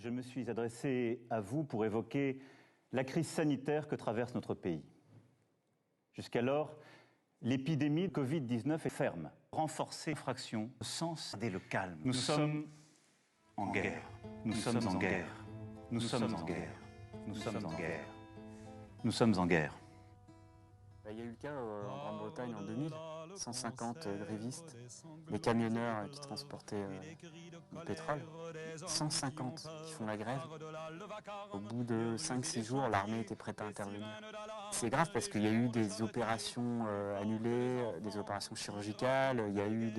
je me suis adressé à vous pour évoquer la crise sanitaire que traverse notre pays. Jusqu'alors, l'épidémie de Covid-19 est ferme. Renforcer l'infraction sans garder le calme. Nous sommes en guerre. Nous sommes en guerre. Nous sommes en guerre. Nous sommes en guerre. Nous sommes en guerre. Il y a eu le cas en Grande-Bretagne en 2000, 150 grévistes, les camionneurs qui transportaient du pétrole, 150 qui font la grève. Au bout de 5-6 jours, l'armée était prête à intervenir. C'est grave parce qu'il y a eu des opérations annulées, des opérations chirurgicales, il y a eu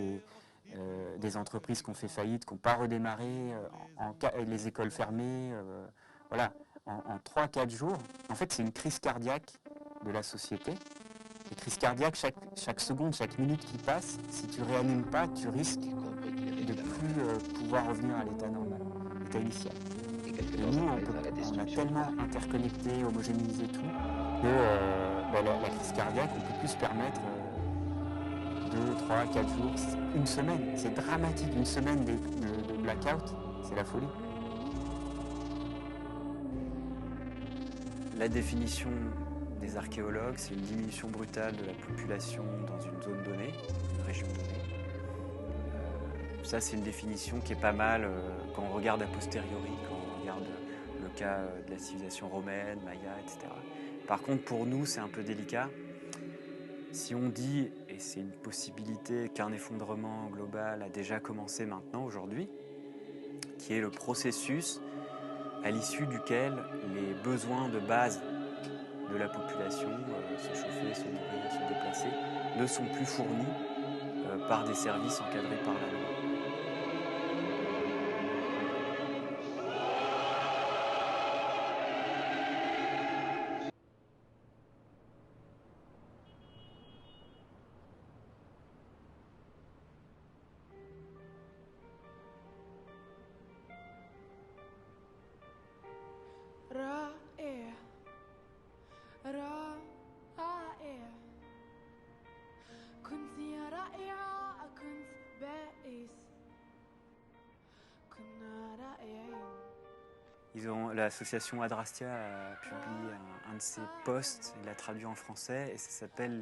des entreprises qui ont fait faillite, qui n'ont pas redémarré, les écoles fermées, voilà. En 3-4 jours, en fait c'est une crise cardiaque de la société. Les crises cardiaques, chaque seconde, chaque minute qui passe, si tu ne réanimes pas, tu risques de ne plus pouvoir revenir à l'état normal, l'état initial. Et nous, on a tellement interconnecté, homogénéisé tout, que la crise cardiaque, on ne peut plus se permettre 2, 3, 4 jours, une semaine. C'est dramatique, une semaine de blackout, c'est la folie. La définition des archéologues, c'est une diminution brutale de la population dans une zone donnée, une région donnée. Ça, c'est une définition qui est pas mal quand on regarde a posteriori, quand on regarde le cas de la civilisation romaine, maya, etc. Par contre, pour nous, c'est un peu délicat. Si on dit, et c'est une possibilité, qu'un effondrement global a déjà commencé maintenant, aujourd'hui, qui est le processus à l'issue duquel les besoins de base de la population, se chauffer, se nourrir, se déplacer, ne sont plus fournis par des services encadrés par la loi. L'association Adrastia a publié un de ses posts, il l'a traduit en français et ça s'appelle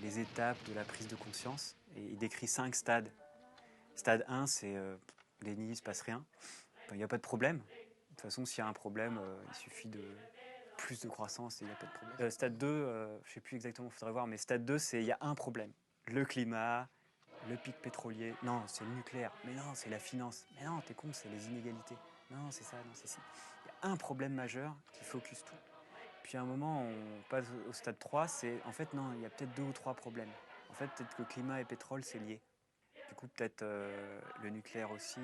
les étapes de la prise de conscience. Et il décrit 5 stades. Stade 1, c'est déni, il ne se passe rien. Il n'y a pas de problème. De toute façon, s'il y a un problème, il suffit de plus de croissance et il n'y a pas de problème. Stade 2, je ne sais plus exactement, il faudrait voir, mais stade 2, c'est il y a un problème. Le climat, le pic pétrolier, non, c'est le nucléaire, mais non, c'est la finance, mais non, t'es con, c'est les inégalités, non, c'est ça, non, c'est ci. Il y a un problème majeur qui focus tout. Puis à un moment, on passe au stade 3, c'est en fait, non, il y a peut-être 2 ou 3 problèmes. En fait, peut-être que climat et pétrole, c'est lié. Du coup, peut-être le nucléaire aussi.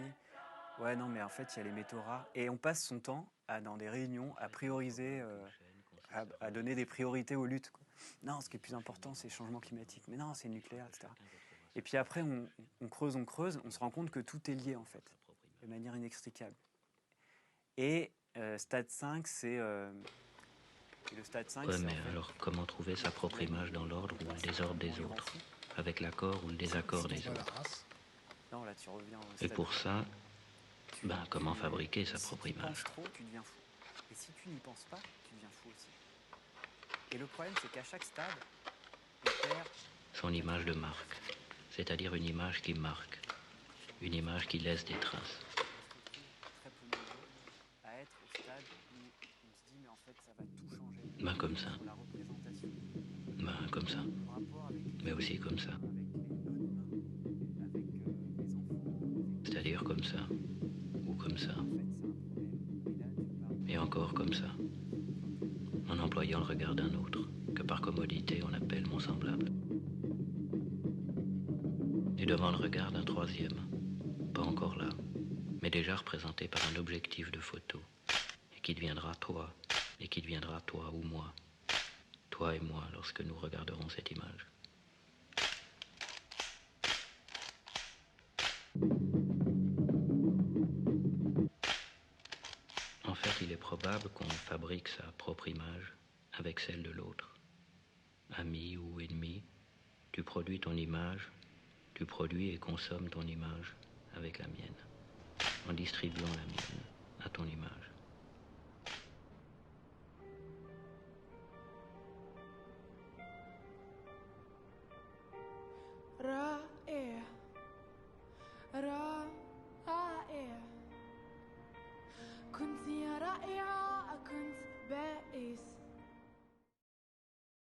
Ouais, non, mais en fait, il y a les métaux rares. Et on passe son temps, dans des réunions, à prioriser, à donner des priorités aux luttes, quoi. Non, ce qui est plus important, c'est le changement climatique. Mais non, c'est le nucléaire, etc. Et puis après, on creuse, on se rend compte que tout est lié, en fait, de manière inextricable. Et stade 5, c'est... le stade 5, ouais, mais alors, comment trouver sa propre image dans l'ordre ou le désordre des autres, avec l'accord ou le désaccord des autres? Non, là, tu reviens au Et stade pour ça, comment fabriquer sa propre image? Si tu penses trop, tu deviens fou. Et si tu n'y penses pas, tu deviens fou aussi. Et le problème, c'est qu'à chaque stade, on perd son image de marque, c'est-à-dire une image qui marque, une image qui laisse des traces. Très peu nombreux à être au stade où on se dit mais en fait ça va tout changer. Comme ça. La représentation. Comme ça. Le rapport avec Mais aussi comme ça. avec les non-humains, avec les enfants. C'est-à-dire comme ça. Ou comme ça. En fait, c'est un problème. Et là, tu parles. Et encore comme ça. En employant le regard d'un autre, que par commodité on appelle mon semblable. Et devant le regard d'un troisième, pas encore là, mais déjà représenté par un objectif de photo, et qui deviendra toi, et qui deviendra toi ou moi, toi et moi lorsque nous regarderons cette image. En fait, il est probable qu'on fabrique sa propre image avec celle de l'autre. Ami ou ennemi, tu produis ton image, tu produis et consommes ton image avec la mienne. en distribuant la mienne à ton image. كنت يا رائعة